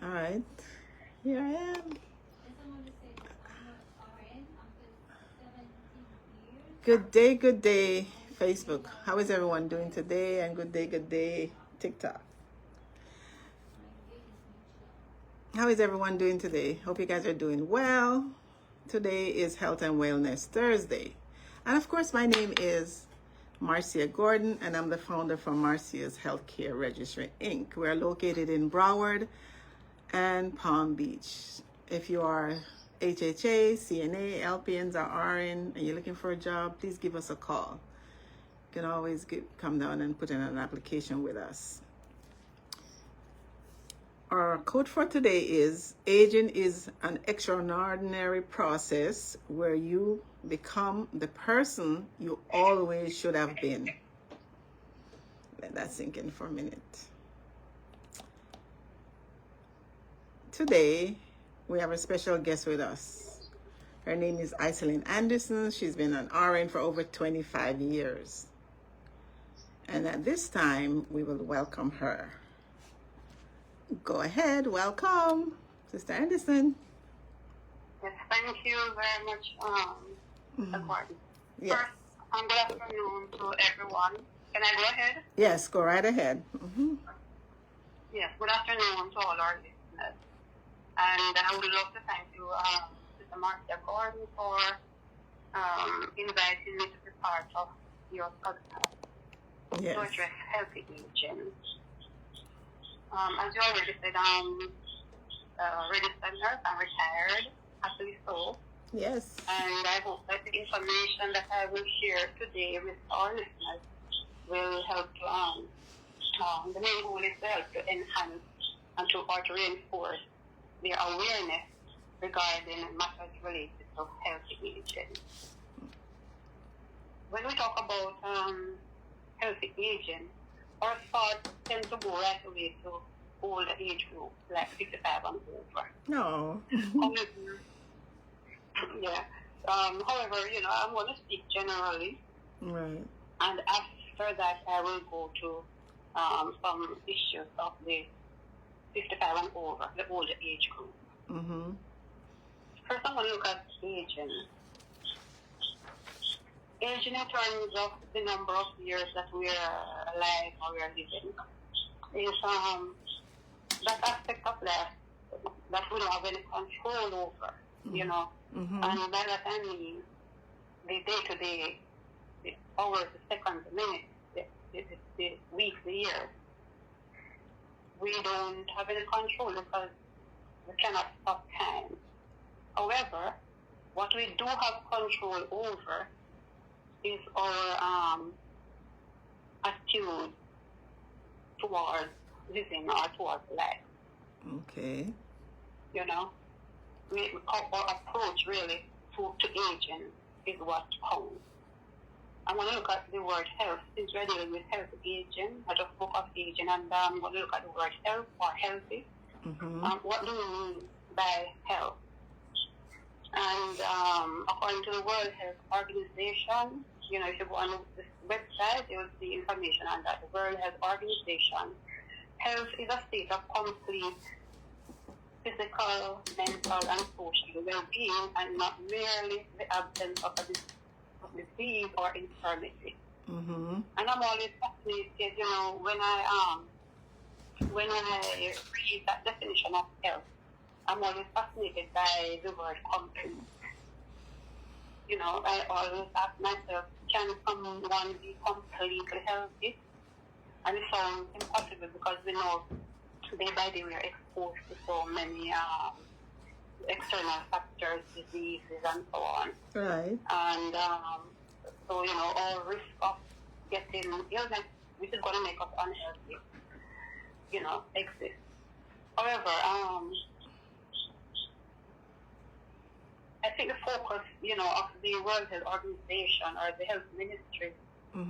All right. Here I am. Good day, Facebook. How is everyone doing today? And good day, TikTok. How is everyone doing today? Hope you guys are doing well. Today is Health and Wellness Thursday. And of course, my name is Marcia Gordon, and I'm the founder from Marcia's Healthcare Registry, Inc. We're located in Broward and Palm Beach. If you are HHA, CNA, LPNs, or RN, and you're looking for a job, please give us a call. You can always come down and put in an application with us. Our quote for today is, aging is an extraordinary process where you become the person you always should have been. Let that sink in for a minute. Today, we have a special guest with us. Her name is Iselin Anderson. She's been an RN for over 25 years. And at this time, we will welcome her. Go ahead, welcome, Sister Anderson. Yes, thank you very much, Gordon. Yes. First, good afternoon to everyone. Can I go ahead? Yes, go right ahead. Yes, good afternoon to all our listeners. And I would love to thank you, Sister Marcia Gordon, for inviting me to be part of your podcast to address healthy aging. As you already said, I'm registered nurse. I'm retired, happily so. Yes. And I hope that the information that I will share today with our listeners will help to, the main goal is to help to enhance and to reinforce their awareness regarding matters related to healthy aging. When we talk about healthy aging, our thoughts tend to go right away to older age groups, like 55 and over. No. Yeah. However, I'm going to speak generally. Right. And after that, I will go to some issues of the 55 and over, the older age group. Mm-hmm. First, I want to look at aging. Aging in terms of the number of years that we are alive or we are living is that aspect of life that we don't have any control over, Mm-hmm. And by that I mean the day-to-day, the hours, the seconds, the minutes, the weeks, the years. We don't have any control because we cannot stop time. However, what we do have control over is our attitude towards living or towards life. Okay. Our approach really to aging is what counts. I'm going to look at the word health. Since we're dealing with healthy aging, I just spoke of aging, and I'm going to look at the word health or healthy. Mm-hmm. What do we mean by health? And according to the World Health Organization, if you go on this website, you will see information on that. The World Health Organization. Health is a state of complete physical, mental, and social well-being, and not merely the absence of a disease or infirmity. Mm-hmm. And I'm always fascinated, when I read that definition of health, I'm always fascinated by the word complete. I always ask myself, can someone be completely healthy? And it sounds impossible because we know day by day we are exposed to so many external factors, diseases, and so on. Right. And so, our risk of getting illness, which is going to make us unhealthy, exists. However, I think the focus, of the World Health Organization or the Health Ministry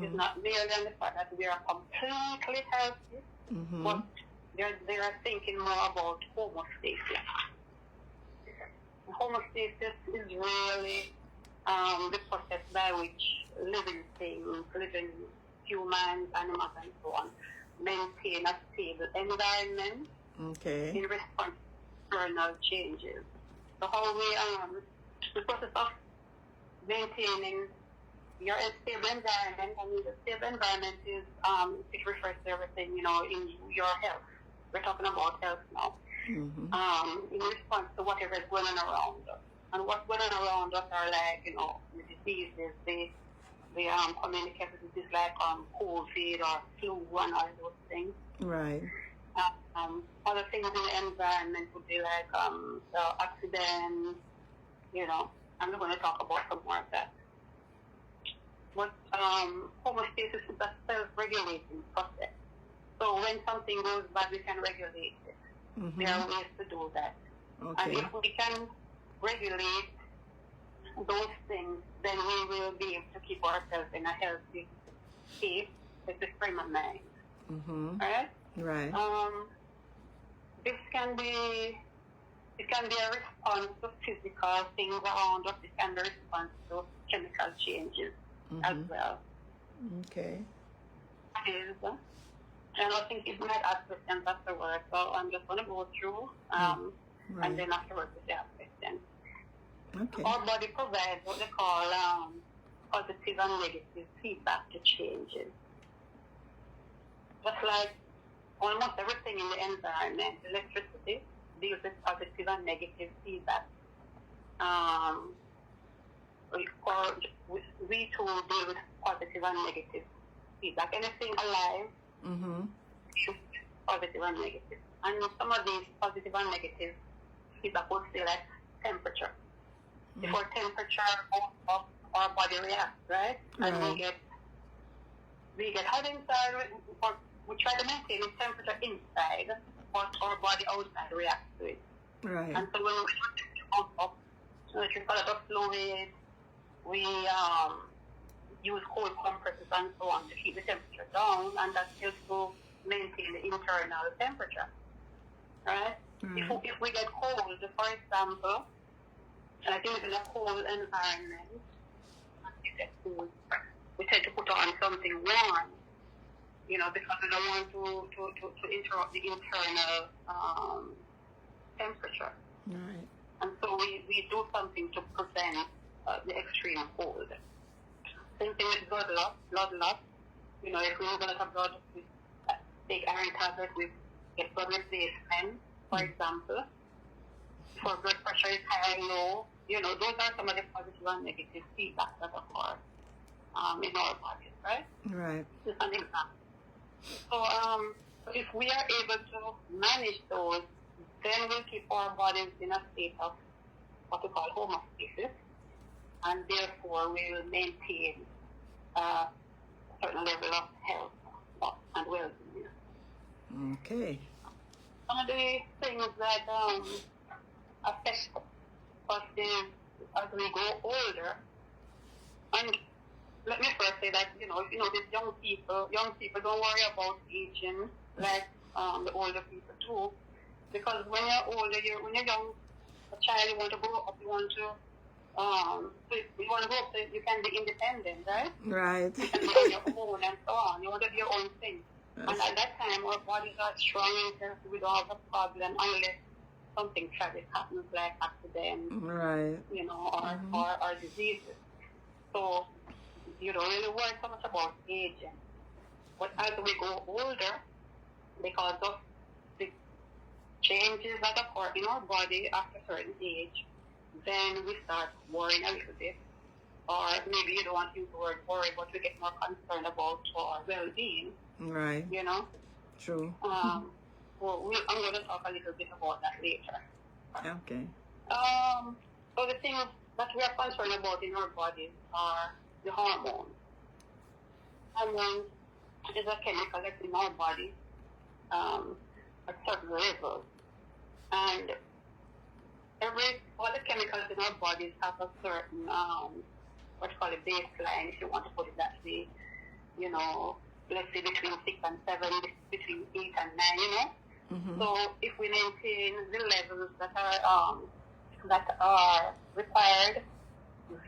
is not merely on the fact that we are completely healthy, but they are thinking more about homeostasis. Homeostasis is really the process by which living things, living humans, animals, and so on, maintain a stable environment in response internal changes. So how the process of maintaining your stable environment, and the stable environment is, it refers to everything, in your health. We're talking about health now. Mm-hmm. In response to whatever is going on around us. And what's going on around us are like, the diseases, the communicable diseases like COVID or flu and all those things. Right. Other things in the environment would be like the accidents, I'm not going to talk about some more of that. But homeostasis is a self-regulating process. So when something goes bad, we can regulate it. Mm-hmm. There are ways to do that. Okay. And if we can regulate those things, then we will be able to keep ourselves in a healthy state, with the frame of mind. Mm-hmm. Right? Right. This can be a response to physical things around us. It can be a response to chemical changes as well. Okay. And I think it might ask questions afterwards, so I'm just going to go through, and then afterwards if they have questions. Okay. Our body provides what they call positive and negative feedback to changes. Just like almost everything in the environment, electricity deals with positive and negative feedback. We too deal with positive and negative feedback. Anything alive, positive and negative. And some of these positive and negative feedback would say like temperature. If our temperature goes up, our body reacts, right? And we get hot inside, we try to maintain the temperature inside, but our body outside reacts to it. Right. And so when we pump up, so if you've got a lot of fluid, we use cold compresses and so on to keep the temperature down, and that helps to maintain the internal temperature, right? If we get cold, for example, and I think in a cold environment, we tend to put on something warm, because we don't want to interrupt the internal temperature. Right. And so we do something to prevent the extreme cold. Same thing with blood loss. If we lose a lot of blood, we take iron tablets, we get blood replacement, for example. If our blood pressure is high or low, those are some of the positive and negative feedback that occur in our bodies, right? Right. Just an example. So if we are able to manage those, then we'll keep our bodies in a state of what we call homeostasis, and therefore we will maintain a certain level of health and well-being. Okay. Some of the things that affect us is as we grow older, and let me first say that, these young people don't worry about aging like the older people too, because when you're older, when you're young, a child, you want to grow up, you want to grow up so you can be independent, right? Right. You can be on your own and so on. You want to do your own thing. And at that time, our bodies are strong and we don't have a problem unless something tragic happens, like accidents, right. Or diseases. So you don't really worry so much about aging. But as we go older, because of the changes that occur in our body after a certain age, then we start worrying a little bit. Or maybe you don't want to use the word worry, but we get more concerned about our well-being. Right. True. I'm going to talk a little bit about that later. Okay. So the things that we are concerned about in our bodies are the hormones. Hormones is a chemical that's in our body at certain levels. And all the chemicals in our bodies have a certain, what's called a baseline, if you want to put it that way. Let's say between 6 and 7, between 8 and 9, So if we maintain the levels that are required,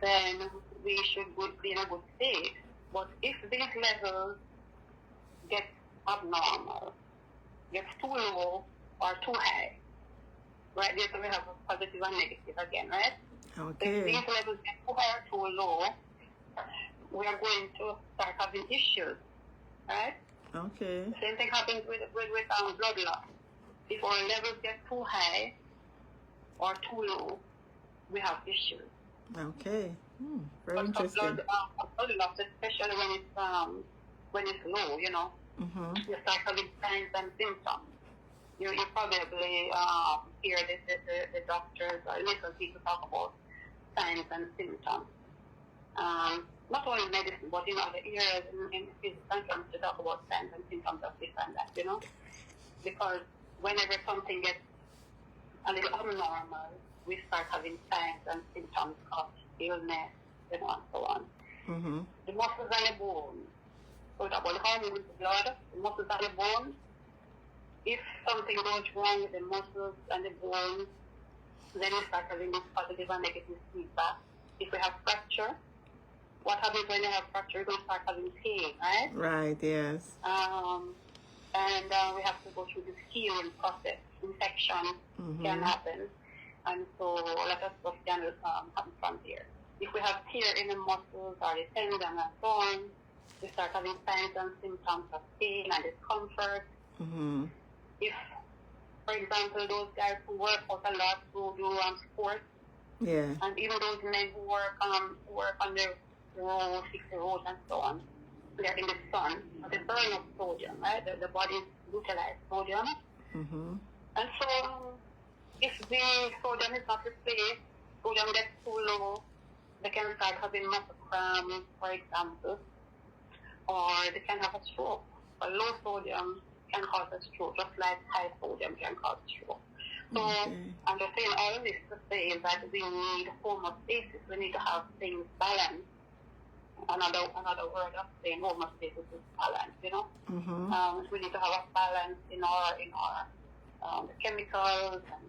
then we should be in a good state. But if these levels get abnormal, get too low or too high, right there, so we have a positive and negative again, right? Okay. If these levels get too high or too low, we are going to start having issues, right? Okay. The same thing happens with blood loss. If our levels get too high or too low, we have issues. Okay. Very But interesting. blood loss, especially when it's low, you know, you start having signs and symptoms. You probably hear the doctors or listen people talk about signs and symptoms. Not only in medicine, but in other areas in physical terms, to talk about signs and symptoms of this and that, you know? Because whenever something gets a little abnormal, we start having signs and symptoms of illness, you know, and so on. The muscles and the bones. So we talk about the hormones, the blood, the muscles and the bones. If something goes wrong with the muscles and the bones, then we start having this positive and negative feedback. If we have fracture, what happens when you have fracture? You're going to start having pain, right? Right, yes. And we have to go through this healing process. Infection can happen. And so a lot of stuff can happen from there. If we have tear in the muscles or the tendon and so on, we start having signs and symptoms of pain and discomfort. If, for example, those guys who work out a lot, who do sports, and even those men who work on the road, fix the road and so on, they're in the sun, they burn up sodium, right? The body utilize sodium. And so if the sodium is not replaced, sodium gets too low, they can start having muscle cramps, for example, or they can have a stroke. A low sodium can cause a stroke, just like high sodium can cause a stroke. So I'm just saying all of this to say that we need homeostasis. We need to have things balanced. Another word of saying homeostasis is balance, you know. We need to have a balance in our the chemicals and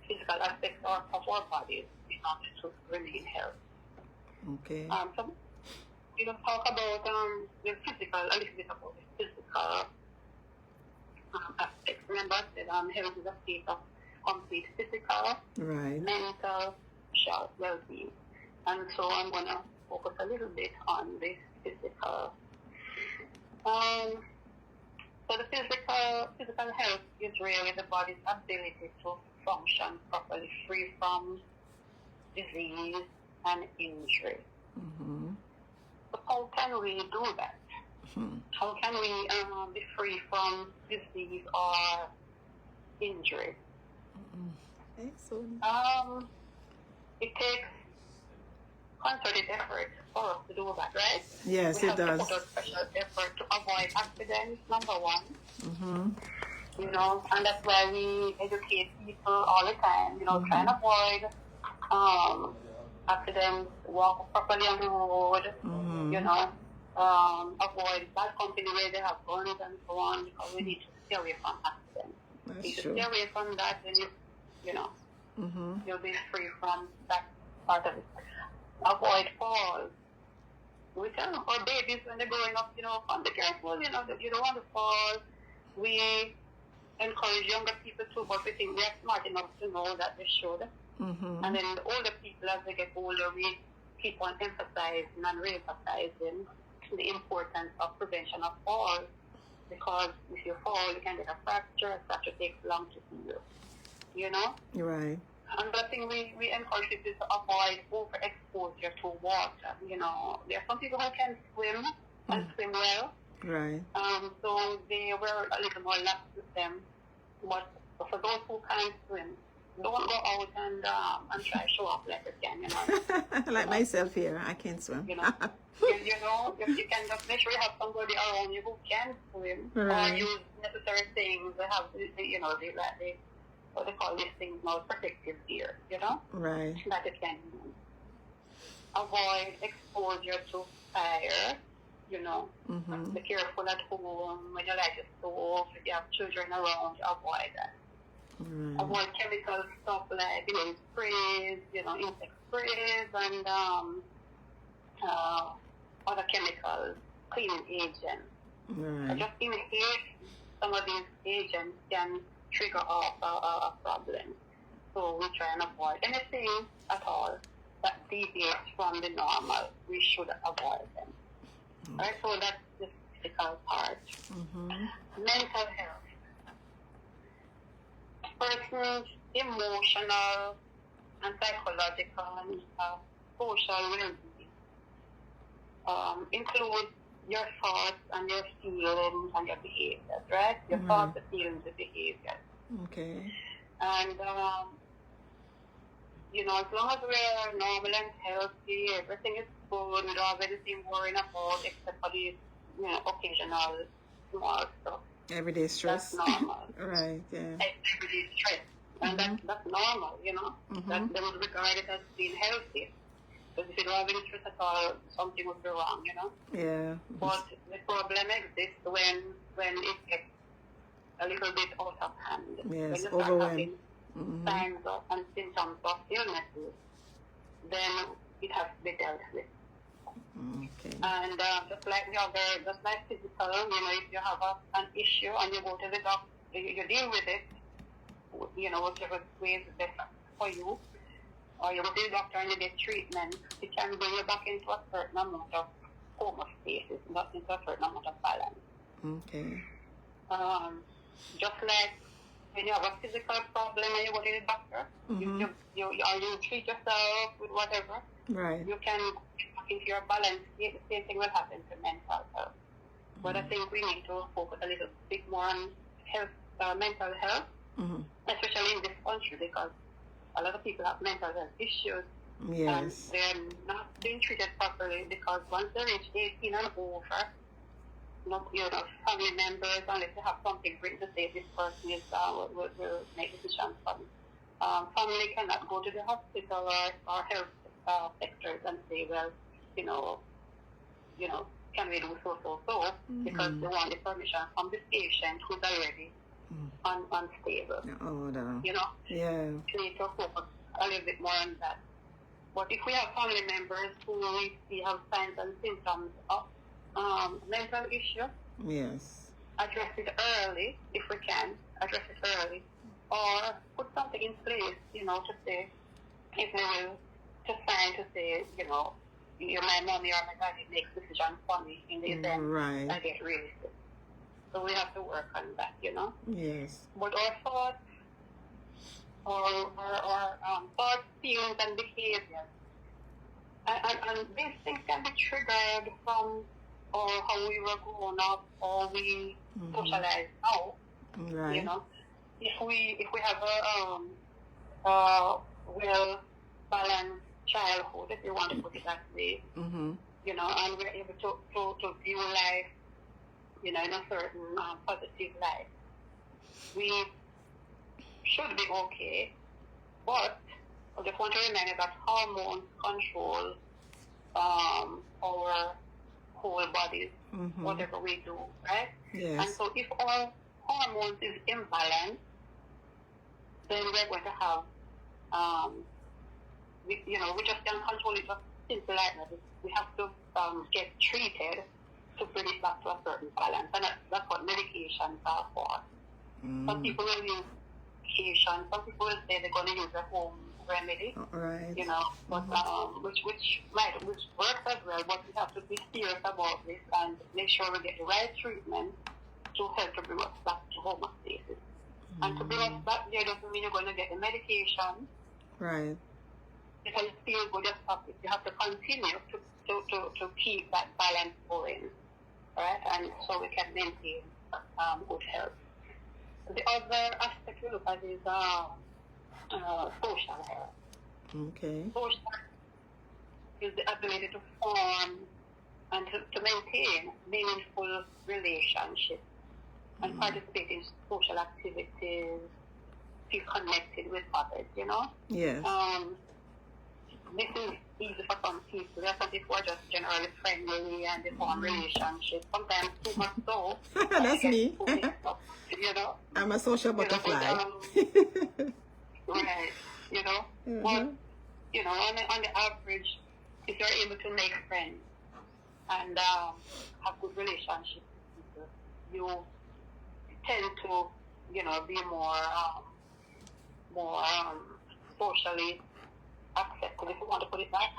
physical aspects of our bodies in order to remain healthy. Okay. So we will talk about the physical, a little bit about the physical aspects. Remember that health is a state of complete physical, mental, social well-being. And so I'm going to focus a little bit on this physical. So the physical health is really the body's ability to function properly, free from disease and injury. So how can we do that? How can we be free from disease or injury? It takes concerted effort for us to do that, right? Yes, it does. We have to put a special effort to avoid accidents, number one. You know, and that's why we educate people all the time, you know, try and avoid accidents, walk properly on the road, you know, avoid bad company where they have guns and so on, because we need to stay away from accidents. If you stay away from that, then you know, you'll be free from that part of it. Avoid falls. We tell our babies when they're growing up, you know, be careful, you know, that you don't want to fall. We encourage younger people too, but we think they're smart enough to know that they should. And then the older people, as they get older, we keep on emphasizing and re-emphasizing the importance of prevention of falls, because if you fall, you can get a fracture. A fracture takes long to heal, you know? Right. Another thing we encourage people to avoid overexposure to water. You know, there are some people who can swim and swim well. Right. So they were a little more lax with them. But for those who can't swim, don't go out and try to show off like you can, you know. Like myself here, I can't swim. You know, you can just make sure you have somebody around you who can swim, or use necessary things. They have, you know, what they call these things now, protective gear, you know? Right. That you can avoid exposure to fire, you know. Be careful at home when you light your stove. If you have children around, avoid that. Avoid chemical stuff like, you know, sprays, you know, insect sprays and other chemicals, cleaning agents. Just inhale some of these agents can trigger off a problem. so we try and avoid anything at all that deviates from the normal. We should avoid them. Right? So that's the physical part. Mental health. Person's emotional and psychological and social well-being include your thoughts and your feelings and your behaviors, right? Your thoughts, the feelings, the behaviors. Okay. And, you know, as long as we're normal and healthy, everything is good, we don't have anything worrying about except for the, you know, occasional small stuff. Everyday stress. That's normal. Right, yeah. Everyday stress. And that's normal, you know. That they would regard it as being healthy. Because if you don't have any stress at all, something would be wrong, you know. Yeah. But the problem exists when it gets a little bit out of hand. Yes, when you start overwhelmed. having signs and symptoms of illnesses, then it has to be dealt with. Okay. And just like physical, you know, if you have an issue and you go to the doctor, you deal with it, you know, whichever way is best for you, or you go to the doctor and you get treatment, it can bring you back into a certain amount of homeostasis, not into a certain amount of balance. Okay. Just like when you have a physical problem and you go to the doctor, you treat yourself with whatever, right. you can get back into your balance. The same thing will happen to mental health. But I think we need to focus a little bit more on health, mental health, especially in this country, because a lot of people have mental health issues. Yes. And they're not being treated properly because once they reach 18 and over, you know, family members, unless they have something written to say this person is will make decisions for me. Family cannot go to the hospital or health sectors and say, well, you know, can we do so, because they want the permission from the patient who's already unstable. Oh, no. You know, yeah. We need to focus a little bit more on that. But if we have family members who we see have signs and symptoms of mental issue, yes, address it early if we can, address it early, or put something in place, you know, to say, if they will, to sign to say, you know, my mommy or my daddy makes decisions for me in the event I get really sick. So we have to work on that, you know. Yes. But our thoughts, or thoughts, feelings, and behaviors, and these things can be triggered from or how we were grown up, or we socialize now. Right. You know, if we have a well balanced childhood, if you want to put it that way, you know, and we're able to view life, you know, in a certain positive light, we should be okay. But I just want to remind you that hormones control our whole bodies, whatever we do, right? Yes. And so if our hormones is imbalanced, then we're going to have, we just can't control it just simple like that. We have to get treated to bring it back to a certain balance, and that's what medications are for. Some people will use medication, some people will say they're going to use a home remedy, right. You know, but which works as well, but we have to be serious about this and make sure we get the right treatment to help to bring us back to homeostasis. And to bring us back there doesn't mean you're going to get the medication. Right. Because you feel good, you have to continue to keep that balance going, right? And so we can maintain good health. The other aspect we look at is social health. Okay. Social is the ability to form and to maintain meaningful relationships and participate in social activities, feel connected with others, you know? Yes. This is easy for some people. There are some people who are just generally friendly and they form relationships, sometimes too much so. That's me. You know? I'm a social butterfly. Right, you know? But, you know, on the average, if you're able to make friends and have good relationships with people, you tend to, you know, be more socially accepted, if you want to put it that.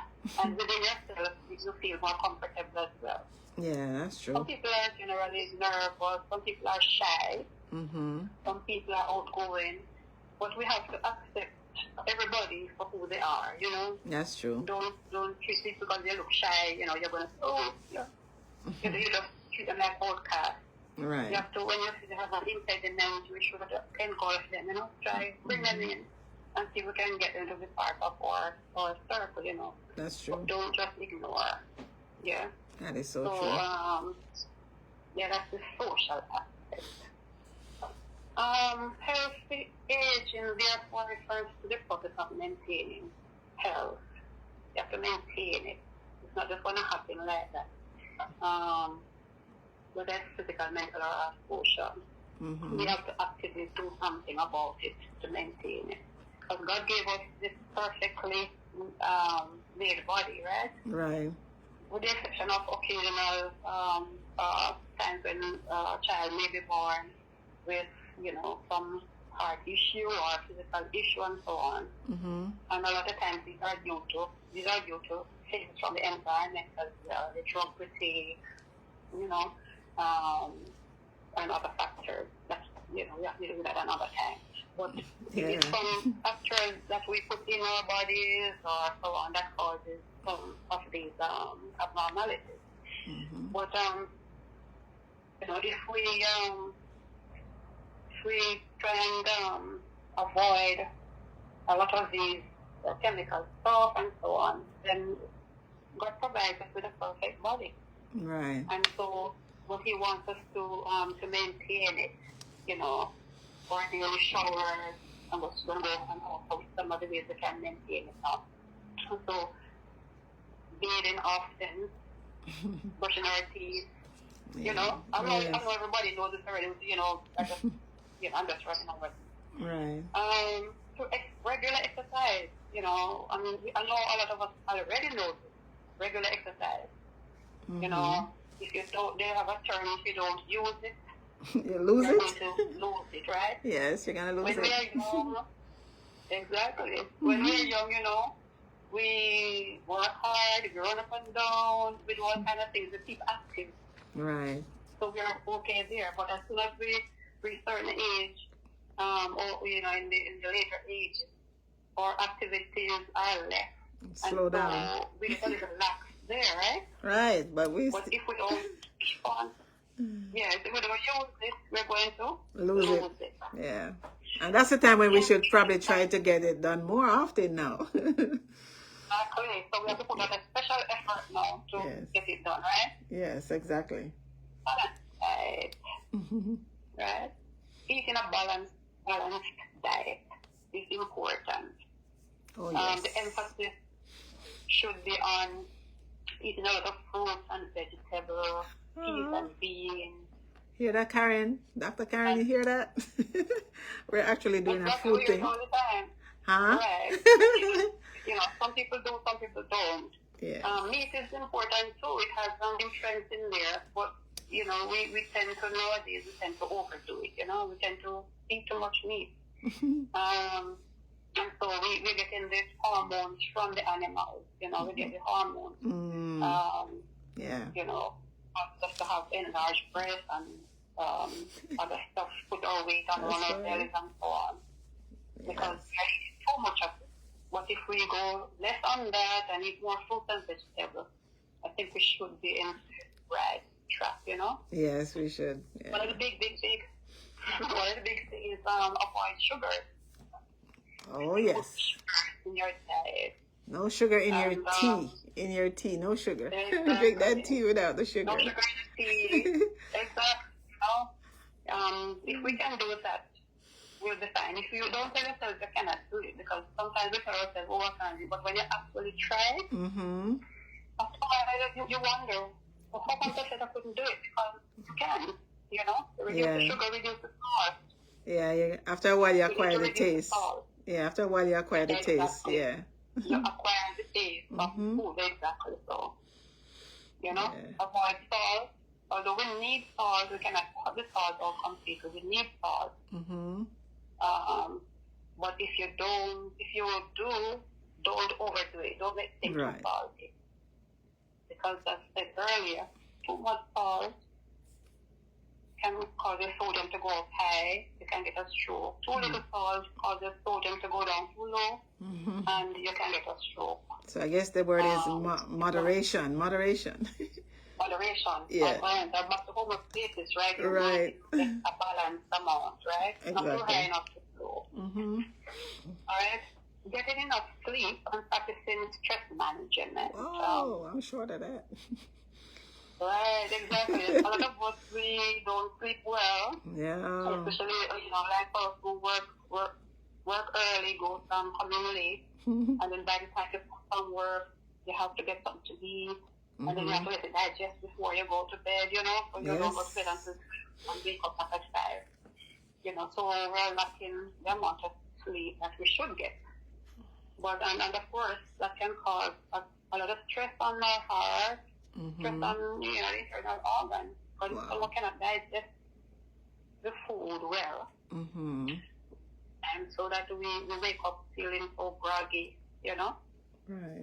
And within yourself, you feel more comfortable as well. Yeah, that's Some true. people are generally nervous, some people are shy, Mm-hmm. some people are outgoing, but we have to accept everybody for who they are, you know. That's true. Don't treat people because they look shy, you know, you're going to, oh, yeah. You just treat them like outcasts. Right. You have to, when you see they have an impediment, we should encourage them, you know, try, bring them in and see if we can get them to be part of our circle, you know. That's true. But don't just ignore, yeah. That is so So, true. yeah, that's the social aspect. Healthy aging, therefore, refers to the process of maintaining health. You have to maintain it. It's not just going to happen like that. Whether it's physical, mental, or social. Mm-hmm. We have to actively do something about it to maintain it. Because God gave us this perfectly made body, right? Right. With the exception of occasional times when a child may be born with, you know, some heart issue or physical issue and so on. Mm-hmm. And a lot of times these are due to things from the environment as well, the drug we take, you know, and other factors that, you know, we have to do that another time. But it's some factors that we put in our bodies or so on that causes some of these abnormalities. Mm-hmm. But you know, if we try and avoid a lot of these chemical stuff and so on, then God provides us with a perfect body. Right. And so what He wants us to maintain it, you know, or daily showers, and what's going to go and also some of the ways we can maintain it now. So bathing often, brushing our teeth, you know. I know everybody knows this already, you know, I'm just running over. Right. Regular exercise, you know, I mean, I know a lot of us already know this. Regular exercise. Mm-hmm. You know, if you don't, they have a term, if you don't use it, you lose you're it? going to lose it, right? Yes, you're going to lose when it. We're young, exactly. When we're young, you know, we work hard, we run up and down, we do all kind of things to keep active. Right. So we're okay there. But as soon as we reach a certain age, or, you know, in the later ages, our activities are less. Slow down. So we get a little lax there, right? Right, but if we don't respond, if we don't use it, we're going to lose it. Yeah. And that's the time when we should probably try to get it done more often now. Exactly. So we have to put out a special effort now to get it done, right? Yes, exactly. Right. Right. Eating a balanced diet is important. Oh, yes. The emphasis should be on eating a lot of fruits and vegetables, peas and beans. Hear that, Karen? Dr. Karen, you hear that? We're actually doing a food thing. All the time. Huh? Right. You know, some people do, some people don't. Yeah. Meat is important too. It has some nutrients in there, but you know, we tend to nowadays to overdo it. You know, we tend to eat too much meat. And so we get in these hormones from the animals. You know, we get the hormones. You know, just to have enlarged breasts and other stuff, put our weight on our bellies and so on. Because we eat too much of it. But if we go less on that and eat more fruits and vegetables, I think we should be in the right track, you know? Yes, we should. Yeah. One of the big things is avoid sugar. Oh, yes. In your diet. No sugar in your tea. In your tea, no sugar. Exactly. Drink that tea without the sugar. No sugar in the tea. Exactly. If we can do that, we'll be fine. If you don't tell yourself you cannot do it, because sometimes we tell ourselves, oh, I can't do it. But when you actually try, after a while, you wonder, well, how come I said I couldn't do it? Because you can, you know? Reduce the sugar, reduce the salt. Yeah. After a while, you acquire the taste. Yeah, after a while, you acquire the taste. Yeah. You acquire the taste of food, exactly so. You know? Avoid salt. Although we need salt, we cannot cut the salt out completely. We need salt. But if you don't overdo it. Don't make things too salty. Because as I said earlier, too much salt can cause your sodium to go up high. You can get a stroke. Too little salt causes sodium to go down too low, and you can get a stroke. So I guess the word is moderation. Moderation. Moderation. Yeah. And back to homeostasis, right? Right. A balanced amount, right? Exactly. Not too high, not too low. All right. Getting enough sleep and practicing stress management. Oh, I'm sure of that. Right, exactly. A lot of us, we don't sleep well. Yeah. Especially, like us who work early, come in late, and then by the time you come from work, you have to get something to eat, and then you have to let it digest before you go to bed, so you don't go to bed until and wake up at 5. So we're lacking the amount of sleep that we should get. But and of course, that can cause a lot of stress on our heart, stress on the internal organs, because someone cannot digest the food well, and so that we wake up feeling so groggy, Right.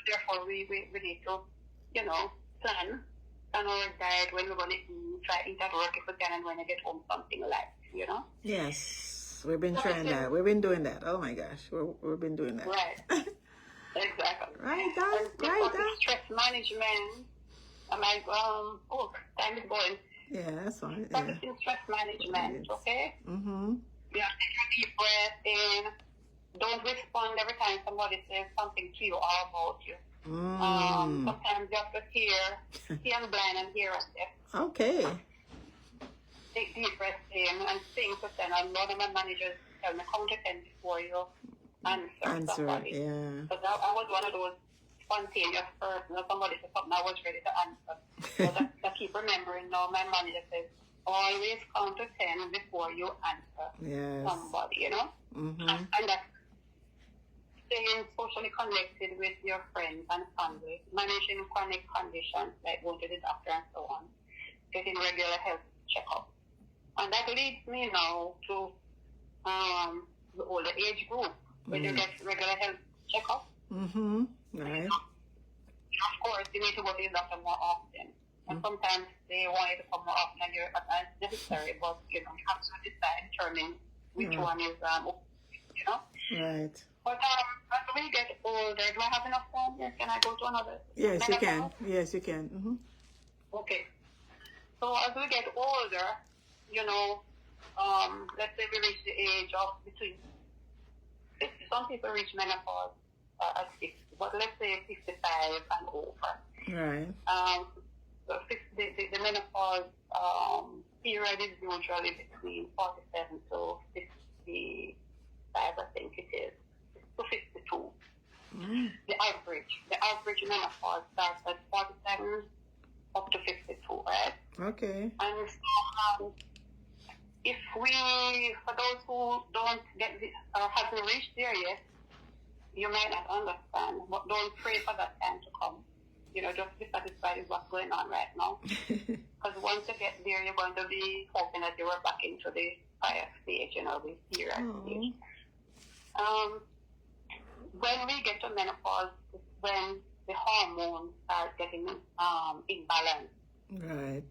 Therefore, we need to, plan our diet, when we're going to eat, try to eat at work if we can, and when you get home, something like, Yes. We've been trying that. We've been doing that. Oh my gosh. We've been doing that. Right. Exactly. Right, Doc. Stress management. I'm like, time is going. Yeah, that's fine. Practicing stress management, okay? Yeah, take a deep breath in. Don't respond every time somebody says something to you or about you. Sometimes you have to see and blind and hear and deaf. Okay. Take deep breaths in and think to 10. And one of my managers tell me, count to 10 before you answer somebody. Yeah. Because I was one of those spontaneous persons. Somebody said something, I was ready to answer. So I keep remembering now. My manager says, always count to 10 before you answer somebody, And that's staying socially connected with your friends and family, managing chronic conditions like going to the doctor and so on, getting regular health checkups. And that leads me now to the older age group, when you get regular health checkup. Right. Of course, you need to go to the doctor more often. And sometimes they want you to come more often than you're necessary, but you have to decide, determine which one is Right. But as we get older, do I have enough time? Yes, can I go to another? Yes, you can. Yes, you can. Okay. So as we get older, let's say we reach the age of between 50. Some people reach menopause at 60, but let's say 55 and over. Right. So the menopause period is usually between 47 to 55, I think it is, to 52. The average menopause starts at 47 up to 52, right? Okay. And so, if we, for those who don't get or haven't reached there yet, you might not understand, but don't pray for that time to come. Just be satisfied with what's going on right now. Because once you get there, you're going to be hoping that you were back into the fire stage, the period stage. When we get to menopause, is when the hormones start getting imbalanced. Right.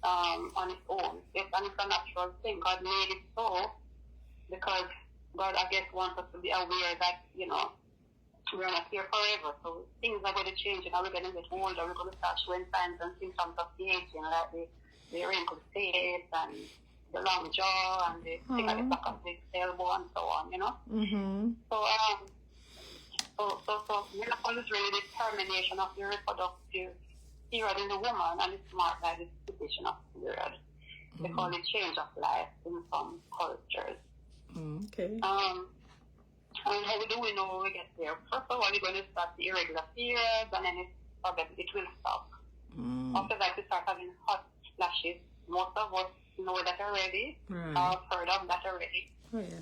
On its own. It's a natural thing. God made it so because God, I guess, wants us to be aware that, we're not here forever. So things are going to change, we're going to get older. We're going to start showing signs and symptoms of aging, like the wrinkled face and the long jaw and the thing at the back of the elbow and so on, So menopause is really the termination of the reproductive period in the woman, and it's marked by the cessation of period. They call it change of life in some cultures. Okay. And how do we know when we get there? First of all, you're going to start the irregular periods, and then it will stop. After that, you start having hot flashes. Most of us know that already, or heard of that already.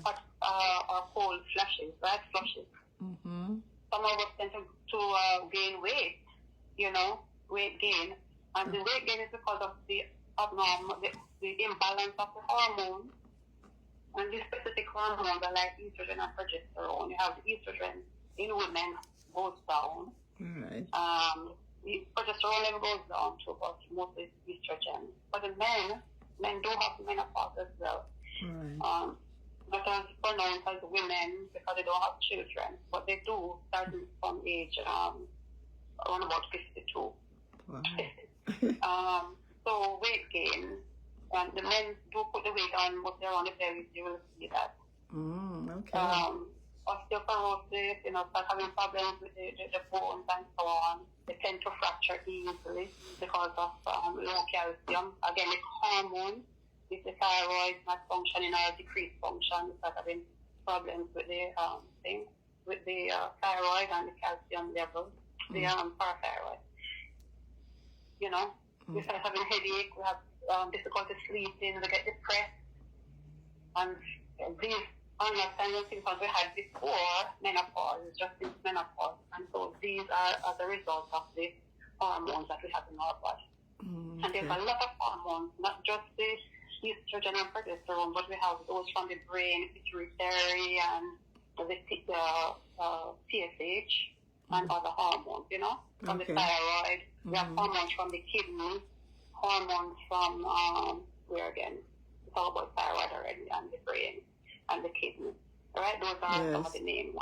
Hot or cold flashes, right? Flushes. Some of us tend to gain weight, weight gain. And the weight gain is because of the abnormal, the imbalance of the hormones And these specific hormones are like estrogen and progesterone. You have the estrogen in women goes down. Right. The progesterone level goes down too, but mostly it's estrogen. But in men do have menopause as well. Right. Not as pronounced as women because they don't have children, but they do starting from age around about 52. Wow. So weight gain, and the men do put the weight on mostly around the pelvis. You will see that. Okay. Osteoporosis, start having problems with the bones and so on. They tend to fracture easily because of low calcium. Again, it's hormones. If the thyroid is not functioning or decreased function, you start having problems with the thyroid and the calcium levels, the parathyroid. We start having headache, we have difficulty sleeping, we get depressed, and these are not kind of symptoms we had before menopause, it's just since menopause, and so these are as a result of the hormones that we have in our body. And there's a lot of hormones, not just the estrogen and progesterone, but we have those from the brain, pituitary, and the TSH, and other hormones, from the thyroid. We have hormones from the kidney, hormones from, it's all about thyroid already, and the brain, and the kidney. Right? Those are some of the names.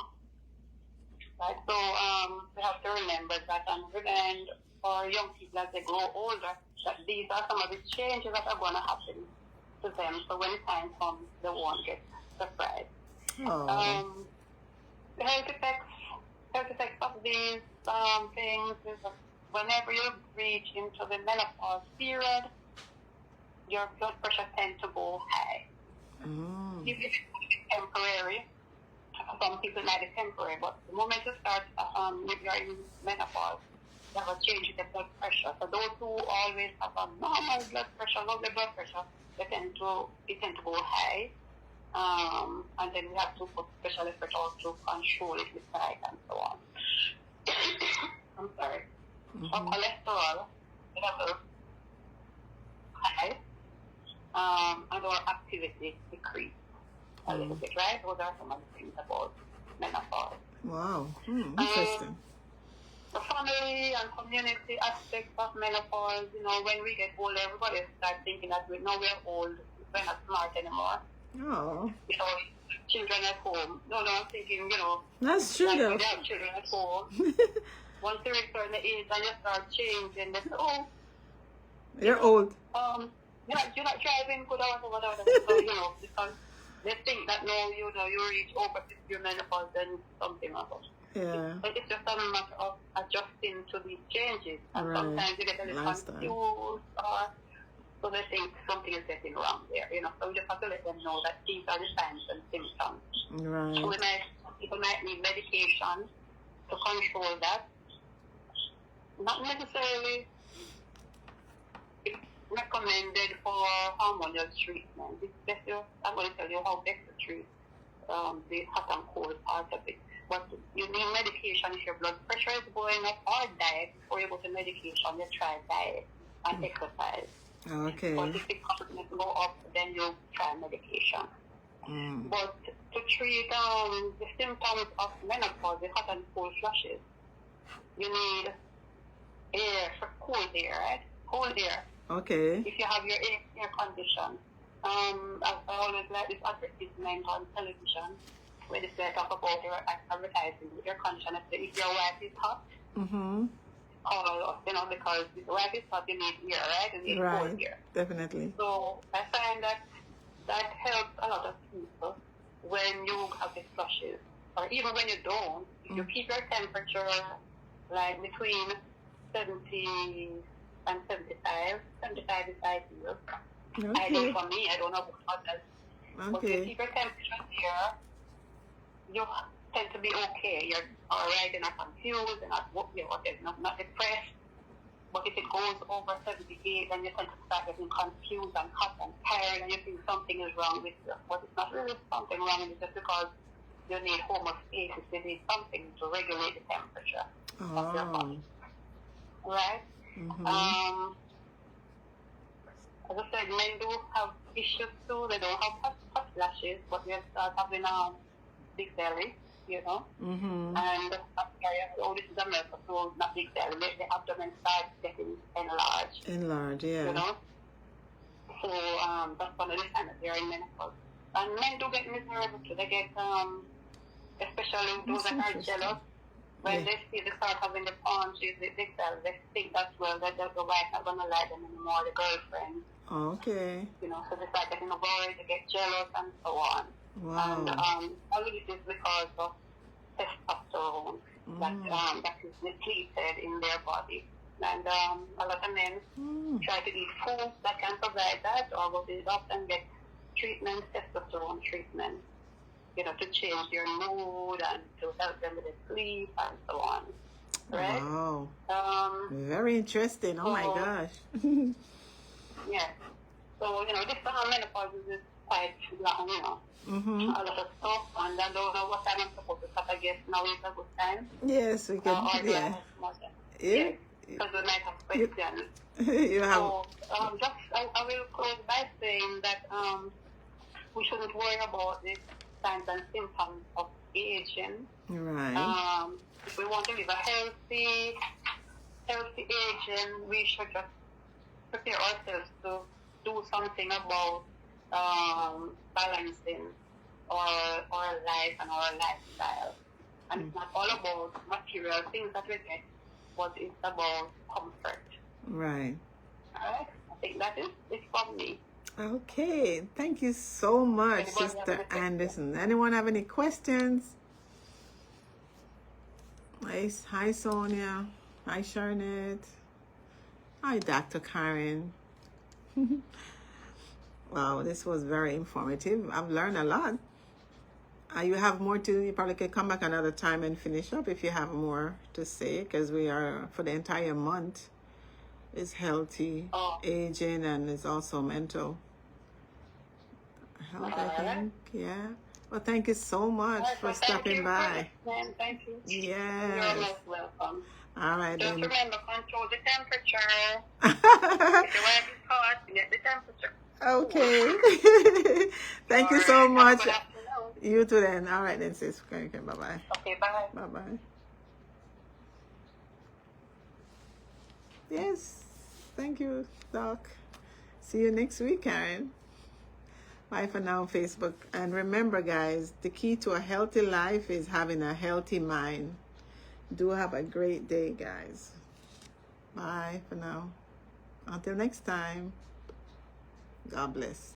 Right? So we have to remember that, and women or young people as they grow older, that these are some of the changes that are going to happen to them. So when the time comes, they won't get surprised. The health effects of these things is that whenever you reach into the menopause period, your blood pressure tends to go high. If it's temporary, some people might be temporary, but the moment you start, if you're in menopause, you have a change in the blood pressure. So those who always have a normal blood pressure, low blood pressure, they tend to go high. And then we have to put special effort also to control it with diet and so on. I'm sorry. Our cholesterol level high, and our activity decrease a little bit, right? Those are some of the things about menopause. Wow. Interesting. The family and community aspects of menopause, when we get old, everybody starts thinking that we're old, we're not smart anymore. Oh. Children at home. No, I'm thinking, That's true, though. We have children at home. Once they reach certain age and you start changing, they say, you're old. You're not driving good or whatever. So, because they think that now, you reach over 50 menopause, then something else. Yeah. But it's just a matter of adjusting to these changes. And sometimes you get a little confused, so they think something is getting wrong there, So we just have to let them know that these are the signs and symptoms. Right. So people might need medication to control that. Not necessarily recommended for hormonal treatment. I'm going to tell you how best to treat the hot and cold part of it. But you need medication if your blood pressure is going up, or diet. Before you go to medication, you try diet and exercise. Okay. But if it doesn't go up, then you try medication. But to treat the symptoms of menopause, the hot and cold flushes, you need cold air, right? Cold air. Okay. If you have your air condition, I always like this advertisement on television where they talk about your advertising air conditioner. If your wife is hot, because if your wife is hot, you need air, right? You need cold air. Definitely. So I find that helps a lot of people when you have these flushes, or even when you don't. If you keep your temperature like between 70 and 75 is ideal. I know for me, I don't know about others. But if you keep your temperature there, you tend to be okay. You're all right, you're not confused, you're not depressed. But if it goes over 78, then you tend to start getting confused and hot and tired, and you think something is wrong with you. But it's not really something wrong with you, just because you need homeostasis. You need something to regulate the temperature of your body. Right? As I said, men do have issues too. They don't have hot lashes, but we start having big belly, you know. Mm-hmm. And oh, this is America, so not big belly. The abdomen starts getting enlarged, Enlarge, yeah. you know. So that's one of the signs that they're in menopause. And men do get miserable too. They get, especially those that are jealous, when they see they start having the punches, they think that's well that the wife not gonna like them anymore, the girlfriend. Okay. You know, so they start getting worried, they get jealous and so on. Wow. And all of this is because of testosterone that is depleted in their body. And a lot of men try to eat foods that can provide that, or go to the doctor and get treatment, testosterone treatment, you know, to change their mood and to help them with their sleep and so on. Right? Wow. Very interesting. Oh my gosh. Yeah. So, you know, this menopause is quite long, you know. Mm-hmm. A lot of stuff, and I don't know what time I'm supposed to start. I guess now is a good time. Yes, we can. Yeah. Yes, because we might have questions. You have. So, I will close by saying that we shouldn't worry about the signs and symptoms of aging. Right. If we want to live a healthy aging, we should just prepare ourselves to do something about balancing our life and our lifestyle. And it's not all about material things that we get, but it's about comfort. Right. All right? I think that is it from me. Okay. Thank you so much, Sister Anderson. Anyone have any questions? Hi, Sonia. Hi, Charlotte. Hi, Dr. Karen. Wow, this was very informative. I've learned a lot. You have more to, you probably could come back another time and finish up if you have more to say, because we are, for the entire month, is healthy aging and is also mental health, I think. Yeah. Well, thank you so much for stopping by. Thank you. Yes. You're most welcome. All right, Just then. remember, control the temperature. If you want to be hot, get the temperature. Okay. Thank you so much. Good afternoon. You too then. All right then, sis. Okay, bye-bye. Okay, bye. Bye-bye. Yes. Thank you, Doc. See you next week, Karen. Bye for now, Facebook. And remember, guys, the key to a healthy life is having a healthy mind. Do have a great day, guys. Bye for now. Until next time. God bless.